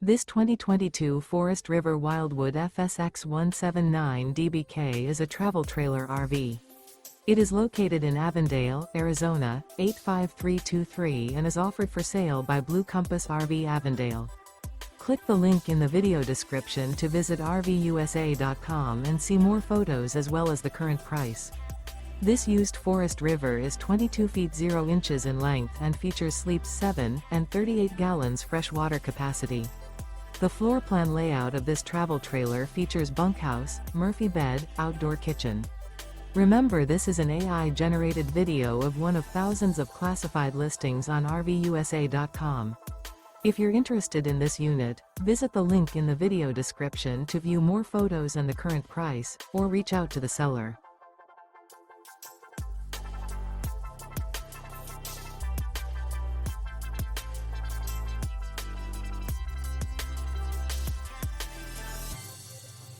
This 2022 Forest River Wildwood FSX 179 DBK is a travel trailer RV. It is located in Avondale, Arizona, 85323 and is offered for sale by Blue Compass RV Avondale. Click the link in the video description to visit RVUSA.com and see more photos as well as the current price. This used Forest River is 22 feet 0 inches in length and features sleeps 7 and 38 gallons fresh water capacity. The floor plan layout of this travel trailer features bunkhouse, Murphy bed, outdoor kitchen. Remember, this is an AI-generated video of one of thousands of classified listings on RVUSA.com. If you're interested in this unit, visit the link in the video description to view more photos and the current price, or reach out to the seller.